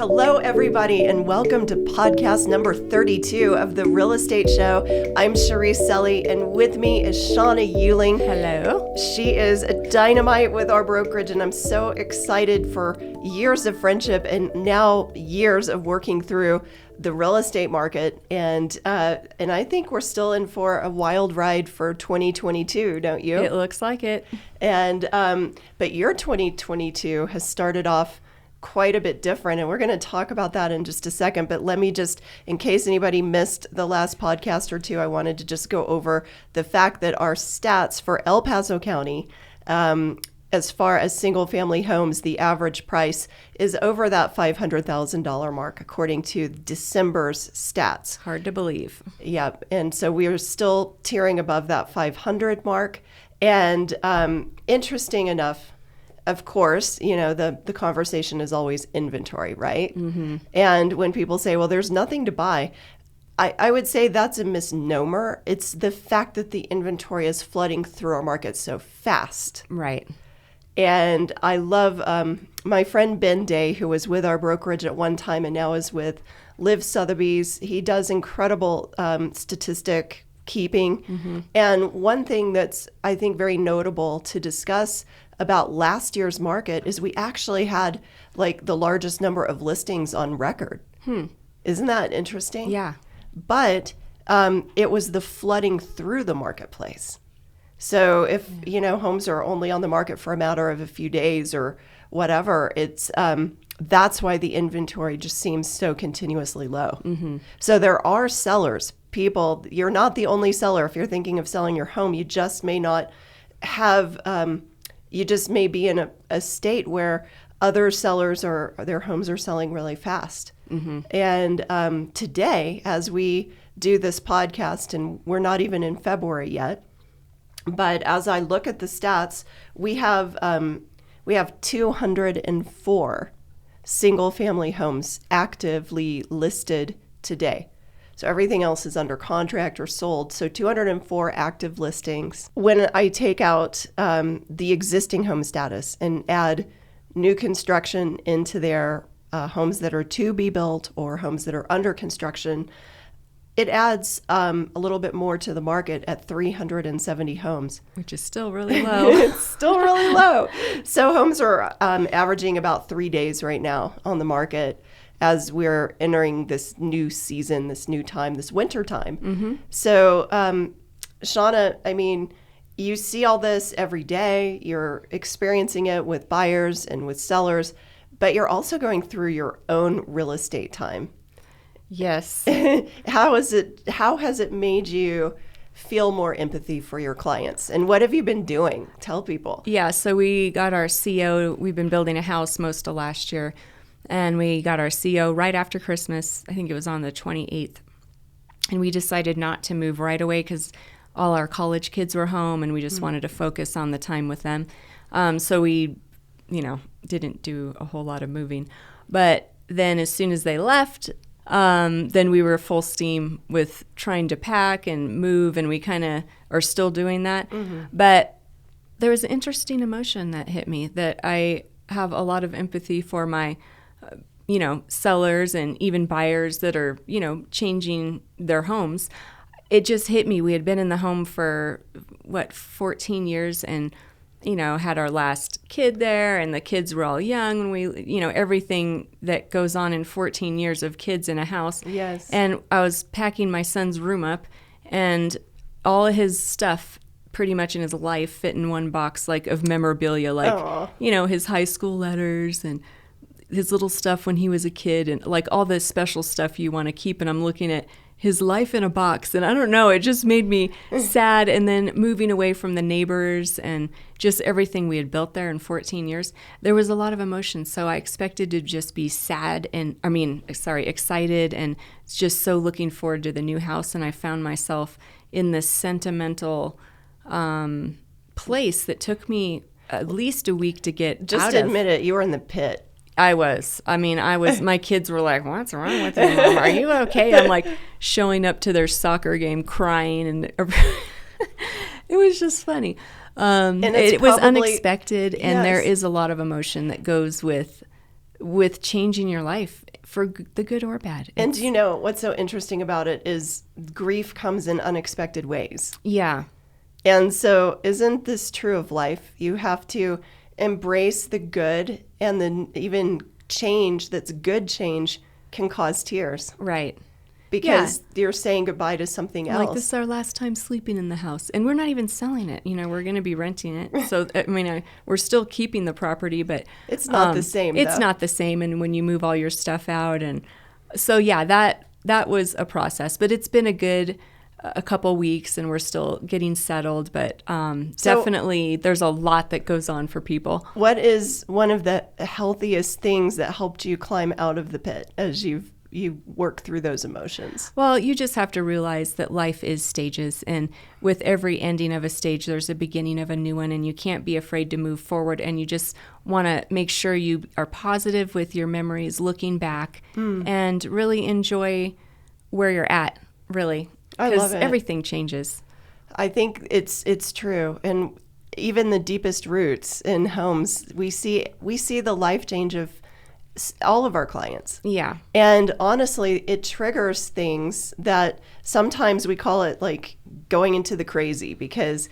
Hello, everybody, and welcome to podcast number 32 of the Real Estate Show. I'm Cherise Selley, and with me is Shawna Uehling. Hello. She is a dynamite with our brokerage, and I'm so excited for years of friendship and now years of working through the real estate market. And I think we're still in for a wild ride for 2022, don't you? It looks like it. And but your 2022 has started off quite a bit different, and we're going to talk about that in just a second. But let me just, in case anybody missed the last podcast or two, I wanted to just go over the fact that our stats for El Paso County, as far as single family homes, the average price is over that $500,000 mark, according to December's stats. Hard to believe. Yeah. And so we are still tearing above that 500 mark. And interesting enough, of course, you know, the conversation is always inventory, right? Mm-hmm. And when people say, well, there's nothing to buy, I would say that's a misnomer. It's the fact that the inventory is flooding through our market so fast. Right. And I love my friend Ben Day, who was with our brokerage at one time and now is with Liv Sotheby's. He does incredible statistic keeping. Mm-hmm. And one thing that's, I think, very notable to discuss about last year's market is we actually had like the largest number of listings on record. Isn't that interesting? Yeah. But it was the flooding through the marketplace. So if, you know, homes are only on the market for a matter of a few days or whatever, it's that's why the inventory just seems so continuously low. Mm-hmm. So there are sellers, people, you're not the only seller. If you're thinking of selling your home, you just may not have, you just may be in a state where other sellers or their homes are selling really fast. Mm-hmm. And today, as we do this podcast, and we're not even in February yet, but as I look at the stats, we have 204 single-family homes actively listed today. So everything else is under contract or sold. So 204 active listings. When I take out the existing home status and add new construction into their homes that are to be built or homes that are under construction, it adds a little bit more to the market at 370 homes. Which is still really low. It's still really low. So homes are averaging about 3 days right now on the market as we're entering this new season, this new time, this winter time. Mm-hmm. So, Shawna, I mean, you see all this every day. You're experiencing it with buyers and with sellers, but you're also going through your own real estate time. Yes. How has it made you feel more empathy for your clients? And what have you been doing? Tell people. Yeah, so we got our CO. We've been building a house most of last year, and we got our CO right after Christmas. I think it was on the 28th. And we decided not to move right away because all our college kids were home, and we just wanted to focus on the time with them. So we, didn't do a whole lot of moving. But then as soon as they left, then we were full steam with trying to pack and move, and we kind of are still doing that. Mm-hmm. But there was an interesting emotion that hit me that I have a lot of empathy for my, sellers and even buyers that are, changing their homes. It just hit me. We had been in the home for, 14 years and, had our last kid there, and the kids were all young, and we, everything that goes on in 14 years of kids in a house. Yes. And I was packing my son's room up, and all of his stuff pretty much in his life fit in one box, like of memorabilia, like, Aww. His high school letters and his little stuff when he was a kid, and like all this special stuff you want to keep. And I'm looking at his life in a box, and I don't know, it just made me sad. And then moving away from the neighbors and just everything we had built there in 14 years, there was a lot of emotion. So I expected to just be excited, and just so looking forward to the new house. And I found myself in this sentimental place that took me at least a week to get out of. Just admit it, you were in the pit. I was. My kids were like, "What's wrong with you, Mom? Are you okay?" I'm like showing up to their soccer game crying, and it was just funny. And it was unexpected, and there is a lot of emotion that goes with with changing your life for the good or bad. And you know, what's so interesting about it is grief comes in unexpected ways. Yeah. And so isn't this true of life? You have to embrace the good, and then even change that's good change can cause tears. Right. Because you're saying goodbye to something else. Like, this is our last time sleeping in the house. And we're not even selling it. You know, we're going to be renting it. So, I mean, we're still keeping the property, but it's not the same, It's though. not the same. And when you move all your stuff out. And so, yeah, that was a process. But it's been a couple weeks, and we're still getting settled. But definitely there's a lot that goes on for people. What is one of the healthiest things that helped you climb out of the pit as you work through those emotions? Well, you just have to realize that life is stages, and with every ending of a stage, there's a beginning of a new one, and you can't be afraid to move forward, and you just want to make sure you are positive with your memories, looking back, and really enjoy where you're at, really. I love it. Everything changes. I think it's true. And even the deepest roots in homes, we see the life change of all of our clients. Yeah. And honestly, it triggers things that sometimes we call it like going into the crazy, because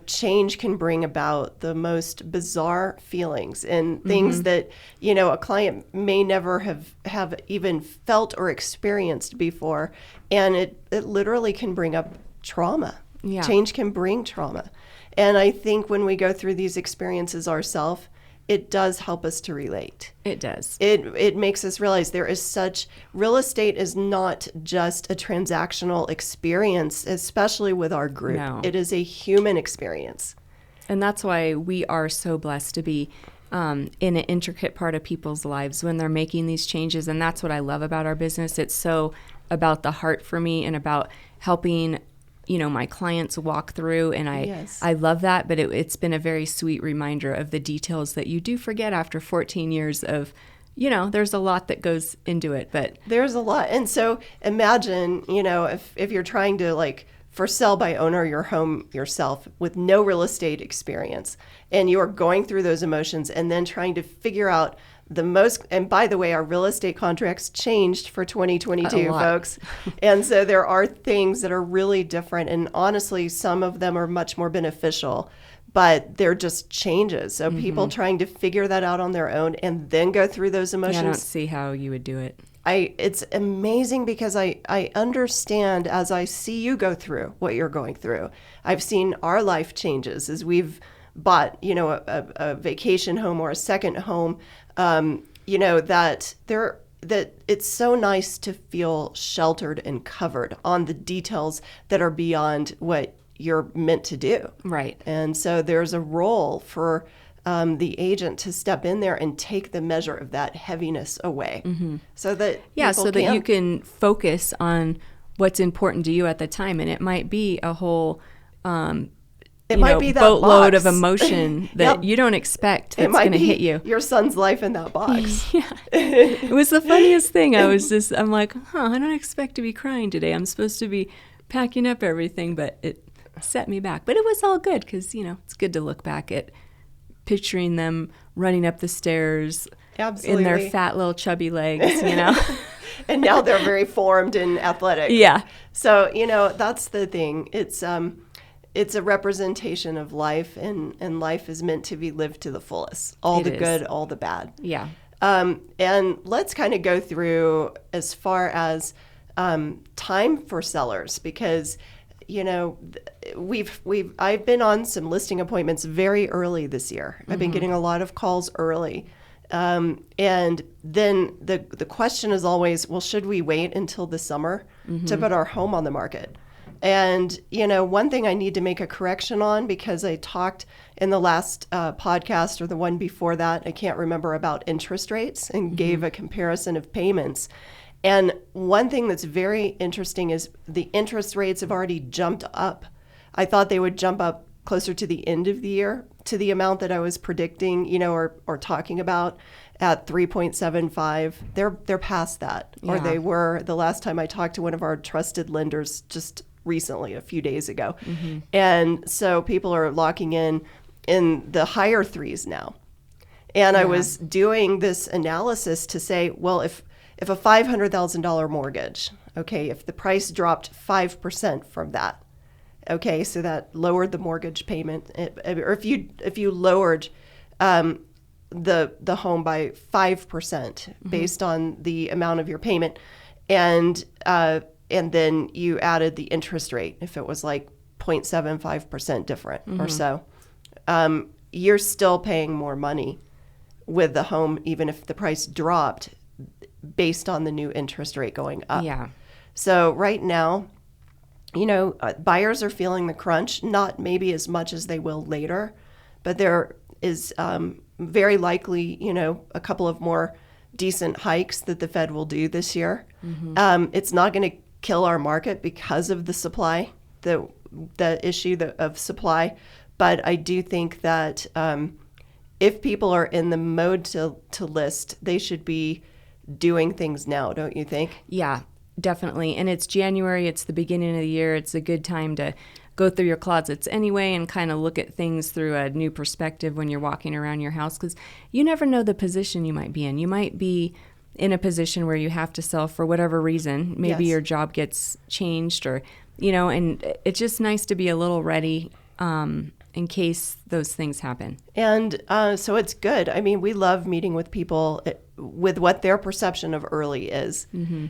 change can bring about the most bizarre feelings and things that, a client may never have even felt or experienced before. And it literally can bring up trauma. Yeah. Change can bring trauma. And I think when we go through these experiences ourselves, it does help us to relate. It does. It makes us realize real estate is not just a transactional experience, especially with our group. No. It is a human experience. And that's why we are so blessed to be in an intricate part of people's lives when they're making these changes. And that's what I love about our business. It's so about the heart for me and about helping my clients walk through, and I love that, but it's been a very sweet reminder of the details that you do forget after 14 years of, there's a lot that goes into it, but there's a lot. And so imagine, if you're trying to for sell by owner your home yourself with no real estate experience, and you're going through those emotions and then trying to figure out and by the way, our real estate contracts changed for 2022, folks. And so there are things that are really different. And honestly, some of them are much more beneficial, but they're just changes. So people trying to figure that out on their own and then go through those emotions. Yeah, I don't see how you would do it. It's amazing because I understand as I see you go through what you're going through. I've seen our life changes as we've bought, a vacation home or a second home, that it's so nice to feel sheltered and covered on the details that are beyond what you're meant to do. Right. And so there's a role for the agent to step in there and take the measure of that heaviness away, so that that you can focus on what's important to you at the time, and it might be a whole it might be that boatload box of emotion that you don't expect that's going to hit you. Your son's life in that box. Yeah. It was the funniest thing. I'm like, I don't expect to be crying today. I'm supposed to be packing up everything, but it set me back. But it was all good because, it's good to look back at picturing them running up the stairs Absolutely. in their fat little chubby legs, And now they're very formed and athletic. Yeah. So, that's the thing. It's a representation of life, and life is meant to be lived to the fullest. All the good, all the bad. Yeah. And let's kind of go through as far as time for sellers, because I've been on some listing appointments very early this year. I've been getting a lot of calls early. And then the question is always, well, should we wait until the summer to put our home on the market? And, one thing I need to make a correction on, because I talked in the last podcast or the one before that, I can't remember, about interest rates and gave a comparison of payments. And one thing that's very interesting is the interest rates have already jumped up. I thought they would jump up closer to the end of the year to the amount that I was predicting, or talking about at 3.75. They're past that, or they were the last time I talked to one of our trusted lenders just recently, a few days ago. And so people are locking in the higher threes now. And I was doing this analysis to say, well, if a $500,000 mortgage, okay, if the price dropped 5% from that, okay, so that lowered the mortgage payment, or if you lowered the home by 5% based on the amount of your payment, and then you added the interest rate, if it was like 0.75% different or so, you're still paying more money with the home, even if the price dropped based on the new interest rate going up. Yeah. So right now, buyers are feeling the crunch, not maybe as much as they will later, but there is very likely, a couple of more decent hikes that the Fed will do this year. It's not going to kill our market because of the supply, the issue of supply, but I do think that if people are in the mode to list, they should be doing things now, don't you think? Yeah, definitely. And it's January, it's the beginning of the year. It's a good time to go through your closets anyway and kind of look at things through a new perspective when you're walking around your house, because you never know the position you might be in. You might be in a position where you have to sell for whatever reason. Maybe your job gets changed, or, and it's just nice to be a little ready in case those things happen. And so it's good. I mean, we love meeting with people with what their perception of early is,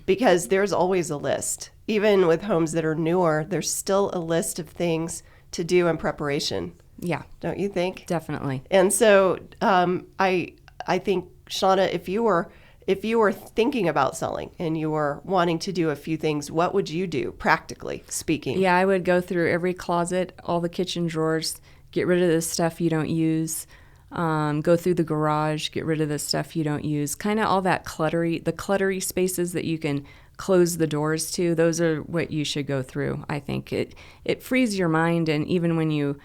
because there's always a list. Even with homes that are newer, there's still a list of things to do in preparation. Yeah. Don't you think? Definitely. And so I think, Shawna, if you were thinking about selling and you were wanting to do a few things, what would you do, practically speaking? Yeah, I would go through every closet, all the kitchen drawers, get rid of the stuff you don't use, go through the garage, get rid of the stuff you don't use, kind of all that cluttery spaces that you can close the doors to. Those are what you should go through. I think it frees your mind, and even when you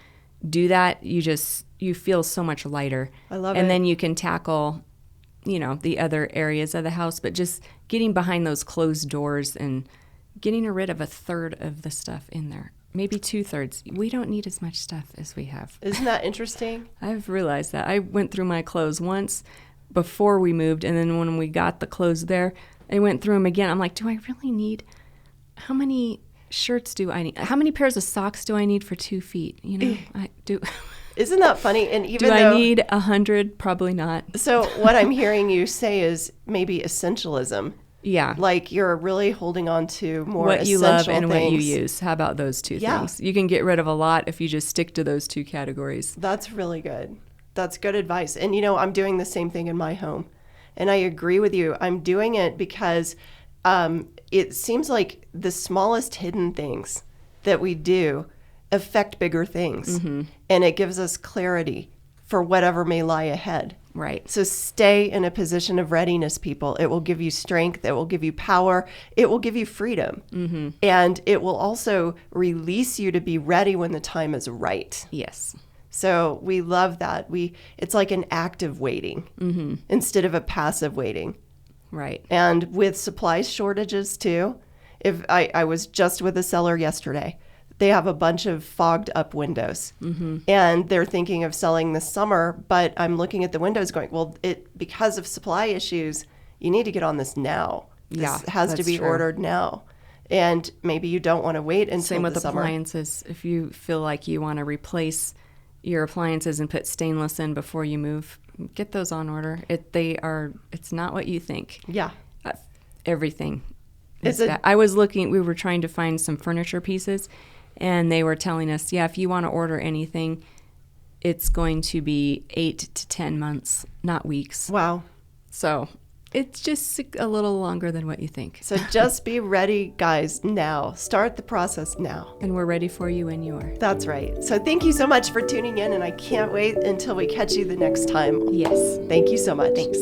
do that, you feel so much lighter. I love it. And then you can tackle the other areas of the house, but just getting behind those closed doors and getting rid of a third of the stuff in there, maybe 2/3. We don't need as much stuff as we have. Isn't that interesting? I've realized that. I went through my clothes once before we moved, and then when we got the clothes there, I went through them again. I'm like, do I really need, how many shirts do I need? How many pairs of socks do I need for 2 feet? I do. Isn't that funny? And even do I need 100? Probably not. So what I'm hearing you say is maybe essentialism. Yeah. Like you're really holding on to more what you essential love and things. what you use. How about those two things? You can get rid of a lot if you just stick to those two categories. That's really good. That's good advice. And I'm doing the same thing in my home. And I agree with you. I'm doing it because it seems like the smallest hidden things that we do affect bigger things. And it gives us clarity for whatever may lie ahead. Right. So stay in a position of readiness, people. It will give you strength. It will give you power. It will give you freedom. And it will also release you to be ready when the time is right. Yes. So we love that. It's like an active waiting instead of a passive waiting. Right. And with supply shortages too, if I was just with a seller yesterday, they have a bunch of fogged up windows and they're thinking of selling this summer, but I'm looking at the windows going, well, because of supply issues, you need to get on this now. This has to be ordered now. And maybe you don't want to wait until Same with the summer. appliances. If you feel like you want to replace your appliances and put stainless in before you move, get those on order. It's not what you think. Yeah. Everything. I was looking, we were trying to find some furniture pieces, and they were telling us, if you want to order anything, it's going to be 8 to 10 months, not weeks. Wow. So it's just a little longer than what you think. So just be ready, guys, now. Start the process now. And we're ready for you when you are. That's right. So thank you so much for tuning in, and I can't wait until we catch you the next time. Yes. Thank you so much. Thanks.